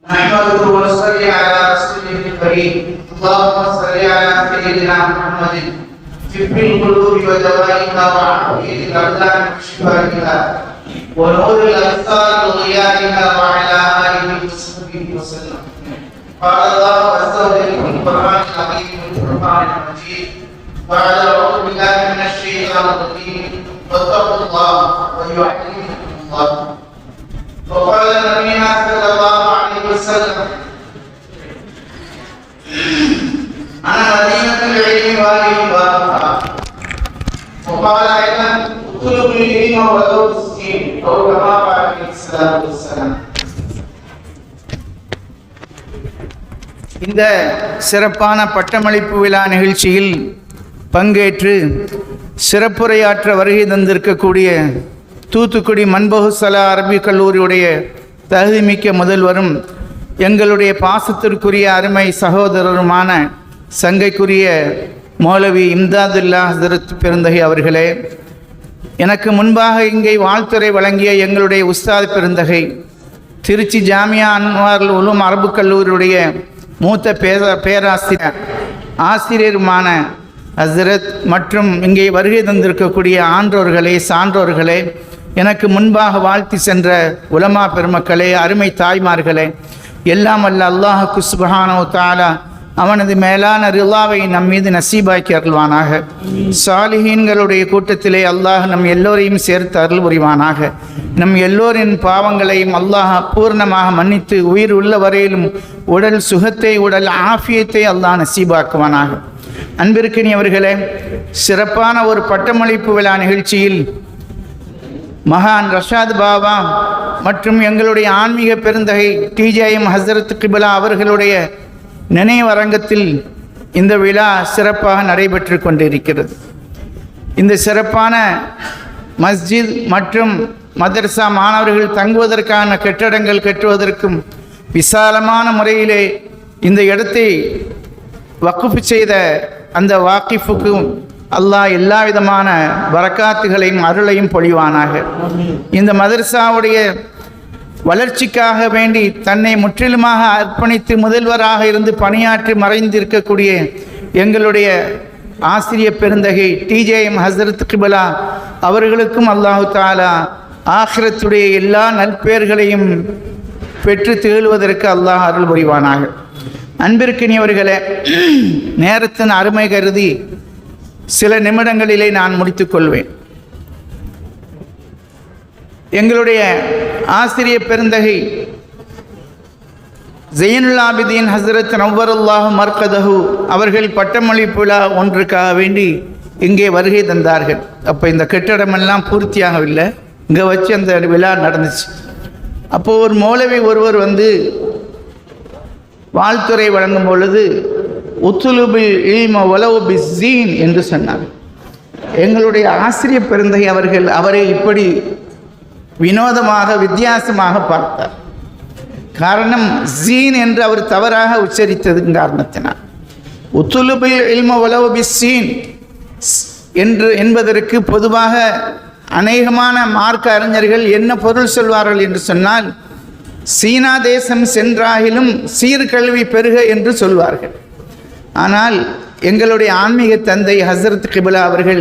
نحمده ونصلي على رسوله الكريم. اللهم صل على سيدنا محمد طب القلوب ودوائها وعافية الأبدان وشفائها ونور الأبصار وضيائها وعلى آله وصحبه وسلم. قال الله عز وجل في القرآن العظيم والفرقان المجيد: بعد أعوذ بالله من الشيطان الرجيم واتقوا الله ويعلمكم الله. وقال نبينا صلى الله عليه وسلم: أنا مدينة العلم وأهل بابها. وقال أيضا: اطلبوا العلم ولو بالسين، أو كما قال عليه الصلاة والسلام. இந்த சிறப்பான பட்டமளிப்பு விழா நிகழ்ச்சியில் பங்கேற்று சிறப்புரையாற்ற வருகை தந்திருக்கக்கூடிய தூத்துக்குடி மன்பகுசலா அரபிக் கல்லூரியுடைய தகுதிமிக்க முதல்வரும் எங்களுடைய பாசத்திற்குரிய அருமை சகோதரருமான சங்கைக்குரிய மௌலவி இம்தாதுல்லா ஹஸரத் பெருந்தகை அவர்களே, எனக்கு முன்பாக இங்கே வாழ்த்துரை வழங்கிய எங்களுடைய உஸ்தாத் பெருந்தகை, திருச்சி ஜாமியா அன்வாருல் உலூம் அரபுக் கல்லூரியுடைய மூத்த ஆசிரியருமான ஹஸரத் மற்றும் இங்கே வருகை தந்திருக்கக்கூடிய ஆன்றோர்களே, சான்றோர்களே, எனக்கு முன்பாக வாழ்த்தி சென்ற உலமா பெருமக்களே, அருமை தாய்மார்களே, எல்லாம் அல்ல அல்லாஹ் சுப்ஹானஹு வ தஆலா அவனது மேலான ரிலாவை நம் மீது நசீபாக்கி அருள்வானாக. சாலிஹீன்களுடைய கூட்டத்திலே அல்லாஹ் நம் எல்லோரையும் சேர்த்து அருள் புரிவானாக. நம் எல்லோரின் பாவங்களையும் அல்லாஹ் பூர்ணமாக மன்னித்து உயிர் உள்ள வரையிலும் உடல் சுகத்தை, உடல் ஆஃபியத்தை அல்லாஹ் நசீபாக்குவானாக. அன்பிற்கினியவர்களே, சிறப்பான ஒரு பட்டமளிப்பு விழா நிகழ்ச்சியில் மகான் ரஷாத் பாபா மற்றும் எங்களுடைய ஆன்மீக பெருந்தகை டிஜேஎம் ஹஸரத் கிபிலா அவர்களுடைய நினைவரங்கத்தில் இந்த விழா சிறப்பாக நடைபெற்று கொண்டிருக்கிறது. இந்த சிறப்பான மஸ்ஜித் மற்றும் மதரசா மாணவர்கள் தங்குவதற்கான கட்டடங்கள் கட்டுவதற்கும் விசாலமான முறையிலே இந்த இடத்தை வக்ஃப் செய்த அந்த வாக்கிஃபுக்கும் அல்லாஹ் எல்லா விதமான பரக்காத்துகளையும் அருளையும் பொழிவானாக. இந்த மதரசாவுடைய வளர்ச்சிக்காக வேண்டி தன்னை முற்றிலுமாக அர்ப்பணித்து முதல்வராக இருந்து பணியாற்றி மறைந்திருக்கக்கூடிய எங்களுடைய ஆசிரியர் பெருந்தகை டிஜேஎம் ஹஸரத் கிபிலா அவர்களுக்கும் அல்லாஹு தஆலா ஆখিরাத்துடைய எல்லா நற்பெயர்களையும் பெற்று திகழ்வதற்கு அல்லாஹ் அருள் புரிவானாக. அன்பிற்கினியவர்களே, நேரத்தின் அருமை கருதி சில நிமிடங்களிலே நான் முடித்துக்கொள்வேன். எங்களுடைய ஆசிரியர் பெருந்தகை ஜெயினுல் ஆபிதீன் ஹஸரத் நவ்வருல்லாஹு மர்கதஹு அவர்கள் பட்டமளிப்பு விழா ஒன்றுக்காக வேண்டி இங்கே வருகை தந்தார்கள். அப்போ இந்த கட்டிடமெல்லாம் பூர்த்தியாகவில்லை, இங்கே வச்சு அந்த விழா நடந்துச்சு. அப்போது ஒரு மௌலவி ஒருவர் வந்து வாழ்த்துறை வழங்கும் பொழுது உத்துலுபில் இல்ம வலவு பிஸ்ஸீன் என்று சொன்னார். எங்களுடைய ஆசிரியர் பெருந்தகை அவர்கள் அவரை இப்படி வினோதமாக வித்தியாசமாக பார்த்தார். காரணம், ஜீன் என்று அவர் தவறாக உச்சரித்ததின் காரணத்தினார். உத்துலுபில் இல்ம வலவு பிஸ்ஸீன் என்பதற்கு பொதுவாக அநேகமான மார்க்க அறிஞர்கள் என்ன பொருள் சொல்வார்கள் என்று சொன்னால், சீனா தேசம் சென்றாகிலும் சீர்கல்வி பெருக என்று சொல்வார்கள். ஆனால் எங்களுடைய ஆன்மீக தந்தை ஹஸரத் கிபிலா அவர்கள்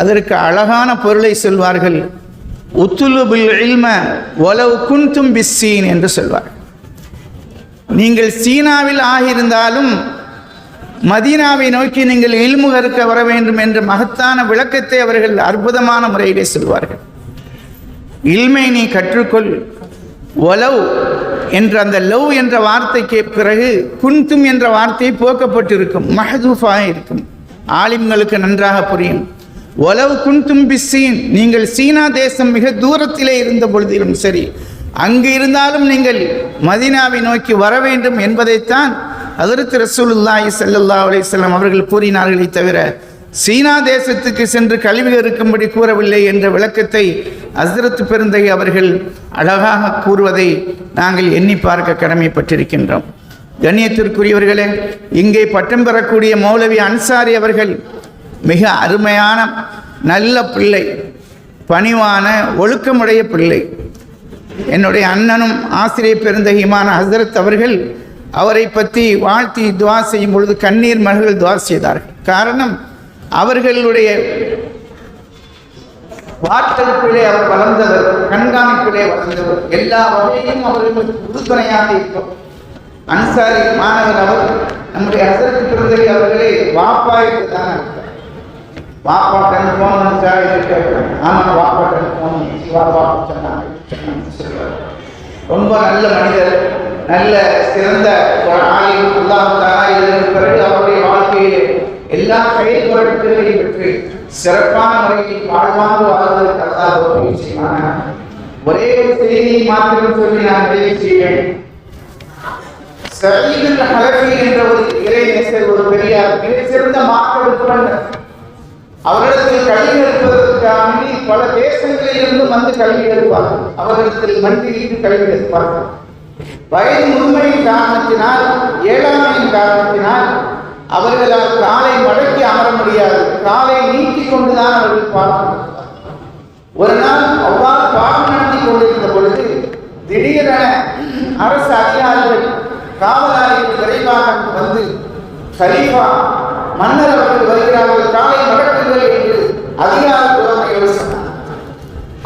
அதற்கு அழகான பொருளை சொல்வார்கள். உத்துலுபில் இல்ம வலவ் குன்தும் பிஸ்ஸீன் என்று சொல்வார்கள். நீங்கள் சீனாவில் ஆகியிருந்தாலும் மதீனாவை நோக்கி நீங்கள் இல்மு கற்க வர வேண்டும் என்ற மகத்தான விளக்கத்தை அவர்கள் அற்புதமான முறையிலே சொல்வார்கள். இல்மை நீ கற்றுக்கொள், வலவ் என்ற அந்த லவ் என்ற வார்த்தைக்கு பிறகு குன்தும் என்ற வார்த்தை போக்கப்பட்டிருக்கும், மஹதூஃபாக இருக்கும். ஆலிம்களுக்கு நன்றாக புரியும். வலவ் குன்தும் பிஸ்ஸீன், நீங்கள் சீனா தேசம் மிக தூரத்திலே இருந்த பொழுதிலும் சரி, அங்கு இருந்தாலும் நீங்கள் மதீனாவை நோக்கி வர வேண்டும் என்பதைத்தான் ஹஸரத் ரசூலுல்லாஹி ஸல்லல்லாஹு அலைஹி வஸல்லம் அவர்கள் கூறினார்களே தவிர சீனா தேசத்துக்கு சென்று கல்வி கற்கும்படி கூறவில்லை என்ற விளக்கத்தை ஹஸரத் பெருந்தகை அவர்கள் அழகாக கூறுவதை நாங்கள் எண்ணி பார்க்க கடமைப்பட்டிருக்கின்றோம். கண்ணியத்திற்குரியவர்களே, இங்கே பட்டம் பெறக்கூடிய மௌலவி அன்சாரி அவர்கள் மிக அருமையான நல்ல பிள்ளை, பணிவான ஒழுக்கமுடைய பிள்ளை. என்னுடைய அண்ணனும் ஆசிரியர் பெருந்தகையுமான ஹசரத் அவர்கள் அவரை பற்றி வாழ்த்தி துவா செய்யும் பொழுது கண்ணீர் மல்கள் துவா செய்தார்கள். காரணம், அவர்களுடைய வார்த்தைக்குள்ளே அவர் வளர்ந்தவர், கண்காணிப்பிலே வளர்ந்தவர், எல்லா வகையிலும் அவர்களுக்கு உறுதுணையாக இருக்கும். அன்சாரி மாணவர் அவர் நம்முடைய ஹசரத் பெருந்தகை அவர்களே வாப்பா என்று தான் வாப்பா கண் போன் வந்துச்சா கேட்கிறேன். ஆமாம், வாப்பா கண் போன் வந்துச்சு, வாப்பா சொன்னாங்க. ரொம்ப நல்ல மனிதர், நல்ல சிறந்த ஒரு ஆய்வு உள்ளாமதானா இதற்கு பிறகு அவருடைய வாழ்க்கையில் எல்லா செயல்பாடுகளையும் பெற்று சிறப்பான முறையில் வாழ்வாங்க வாழ்வதற்கு அல்லாஹ் செய்வாங்க. ஒரே ஒரு செய்தியை மாத்திரம் சொல்லி நான் நிறைவு செய்வேன். சயீத் அல்-ஹலஃபி என்ற ஒரு இறைநேசர், ஒரு பெரியார், மிக சிறந்த மார்க்க விற்பனர். அவரிடத்தில் கல்வி எடுப்பதற்காக பல தேசங்களில் இருந்து வந்து கல்வி எடுப்பார்கள். அவரிடத்தில் மண்டியிட்டு கல்வி எடுப்பார்கள். வயது முழுமையின் காரணத்தினால், ஏழாமையின் காரணத்தினால் அவர்களால் காலை மடக்கி அமர முடியாது. காலை நீக்கிக் கொண்டுதான் அவர்கள் பாடம். ஒரு நாள் அவ்வாறு பாடம் நடத்தி கொண்டிருந்த பொழுது திடீரென அரசு அதிகாரிகள் காவலாளிகள் விரைவாக வந்து, கலீஃபா மன்னர் அவர்கள் வருகிறார்கள், காலை மடக்குங்கள் என்று அதிகாரத்துவமை சொன்னார்.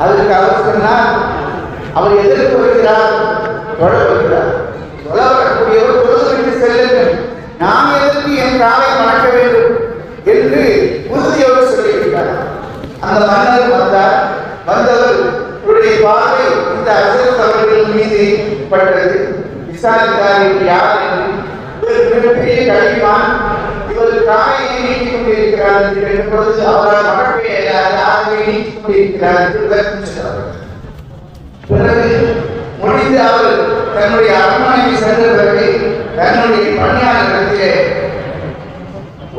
அதற்கு அவர் சொன்னார், அவர் எதற்கு வருகிறார்? தொழ வருகிறார். தொழ வரக்கூடியவர் தொழுதுவிட்டு செல்லுங்கள், நான் எதற்கு என் காலை மடக்க வேண்டும் என்று உறுதியோடு சொல்லிவிட்டார். அந்த மன்னர் வந்தார். வந்தவர் பார்வை இந்த ஹசரத் அவர்கள் மீது பட்டது. விசாரித்தார், யார் என்று. பெரிய கல்விமான், இவர் காலையை நீக்கிக் கொண்டிருக்கிறார் என்று பொழுது அவரால் மடக்கவே நீக்கிக் கொண்டிருக்கிறார் என்று விளக்கம் சொன்னார். பிறகு முடிந்து அவர் தன்னுடைய அரண்மனையை சென்ற பிறகு தன்னுடைய பணியாளர்களுக்கு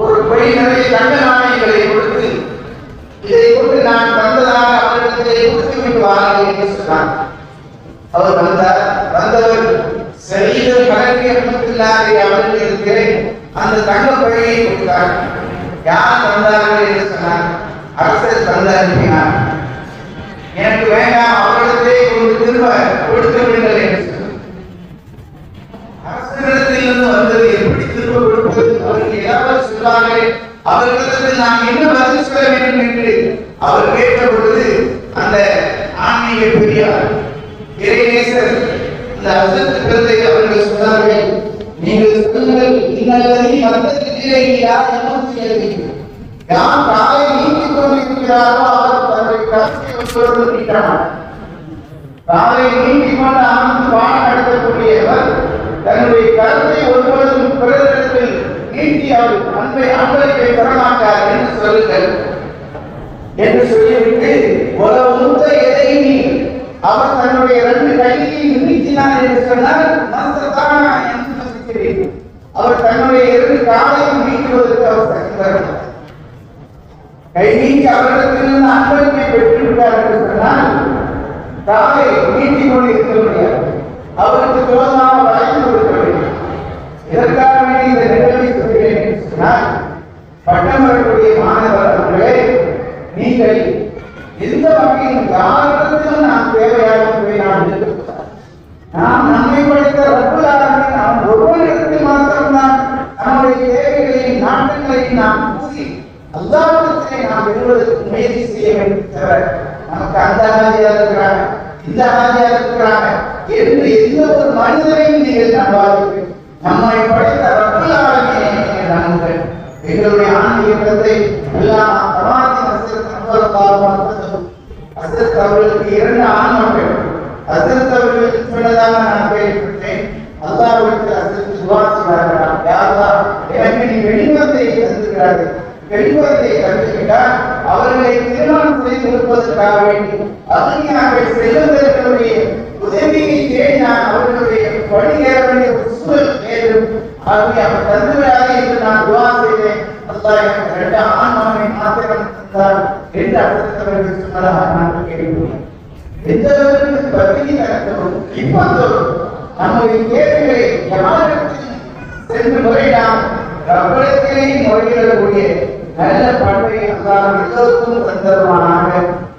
ஒரு பை நிறைய தங்க நாணயங்களை கொடுத்து, இதை கொண்டு நான் தந்ததாக அவர்களிடத்தை கொடுத்து விட்டு வாருங்கள் என்று சொன்னார். அவர் வந்தார். வந்தவர் சயீத் அல்-ஹலஃபி ரஹ்மத்துல்லாஹி அவர்களுக்கு அந்த தங்க பையை கொடுத்தார். யார் தந்தார்கள் என்று சொன்னார். அரசர் தந்தார். எனக்கு வேண்டாம், அவர்களிடத்தை கொண்டு திரும்ப கொடுத்து விடுங்கள் என்று சொன்னார். அரசரிடத்தில் இருந்து வந்தது எப்படி திரும்ப கொடுப்பது? அவர்கள் ஏதாவது சொல்வார்கள், அவர்களிடத்தில் நான் என்ன பதில் சொல்ல வேண்டும் என்று அவர் கேட்ட பொழுது அந்த ஆன்மீக பெரியார் இறைநேசர் இந்த ஹசரத் பெருந்தகை அவர்கள் சொன்னார்கள், நீங்கள் சொல்லுங்கள், இன்னல்லதி மத்தத்திலே யார் எமோசியல் யார் காலை நீக்கிக் கொண்டிருக்கிறாரோ அவர் தன்னுடைய கருத்தை சொல்வது நீட்டானார். காலை நீக்கிக் கொண்டு அமர்ந்து பாடம் நடத்தக்கூடியவர் தன்னுடைய கருத்தை ஒருவரும் பிறரிடத்தில் நீட்டி அவர் அன்பை அன்பளிப்பை பெறமாட்டார் என்று சொல்லுங்கள் என்று சொல்லிவிட்டு, ஒரு முத்த எதையும் அவர் தன்னுடைய 2 கையையும் நீட்டினார் என்று சொன்னால் அவர் தன்னுடைய 2 காலையும் நீட்டுவதற்கு அவர் சக்தி கை நீட்டி அவரிடத்திலிருந்து அன்பளிப்பை பெற்றுவிட்டார் என்று சொன்னால் காலை நீட்டிக் கொண்டு இருக்க முடியாது. அவருக்கு தோதாக வளைந்து கொடுக்க வேண்டும். இதற்காக இந்த நிகழ்வை சொல்கிறேன் என்று சொன்னால், பட்டம் வரக்கூடிய மாணவர்களே, நீங்கள் எந்த வகையில் யாரிடத்திலும் நாம் தேவையாக நாம் நம்மை படித்த ரப்புல் ஆலமீன் நாம் ஒவ்வொருவரிடத்தில் மாத்திரம்தான் நம்முடைய தேவைகளையும் நாட்டங்களையும் நாம் கூறி அல்லாஹ்விடத்திலே நாம் பெறுவதற்கு முயற்சி செய்ய வேண்டும். தவிர நமக்கு அந்த ஆஜியா இருக்கிறாங்க, இந்த ஆஜியா இருக்கிறாங்க என்று எந்த ஒரு மனிதரையும் நீங்கள் நம்பாதீர்கள். நம்மை படைத்த ரப்புல் ஆலமீனை நீங்கள் நம்புங்கள். எங்களுடைய ஆன்மீகத்தை எல்லாம் ஹசரத் அவர்களுக்கு 2 ஆண் மக்கள். ஹசரத் அவர்களுக்கு சொன்னதாக நான் கேள்விப்பட்டேன். அல்லாஹ்விற்கு ஹசரத் துஆ செய்வார்களாம், யா அல்லாஹ், எனக்கு நீ வெளிவத்தை தந்திருக்கிறார்கள், வெளிவத்தை தந்துவிட்டால் அவர்களை திருமணம் செய்து கொடுப்பதற்காக வேண்டி அகதியாக செல்வதற்குரிய உதவியை தேடி நான் அவர்களுடைய படியேற வேண்டிய ஒரு சூழல் வேண்டும். ஆகவே அவர் தந்துவிடாது என்று நான் துஆ செய்தேன். அல்லாஹ் எனக்கு 2 ஆண் மகனை மாத்திரம் தந்தார் என்று ஹசரத் சொன்னதாக நான் கேள்விப்பட்டேன். எந்த அளவுக்கு பக்தி நடத்தவும் இப்போதும் நம்முடைய தேவைகளை யாரிடத்தில் சென்று முறையிடாம் ரப்படத்திலே முறையிடக்கூடிய நல்ல பண்பை அல்லாஹ் எல்லோருக்கும் தந்தருவானாக.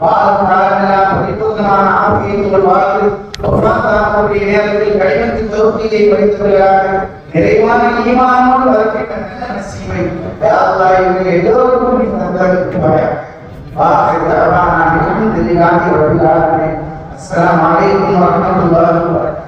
வாழும் காலமெல்லாம் பரிபூர்ணமான ஆபியங்கள் வாழ்வு ஒவ்வொரு நேரத்தில் கடினத்து தௌஹீதை படித்துள்ளார்கள். நிறைவான ஈமானோடு வரப்பட்ட நல்ல நசீபை யா அல்லாஹ் இவர்கள் எல்லோருக்கும் நீ தந்தளிப்பாயாக. வாஹிர் தஅவானா அல்ஹம்துலில்லாஹி ரப்பில் ஆலமீன். அஸ்ஸலாமு அலைக்கும் வரஹ்மத்துல்லாஹி வபரகாத்துஹு.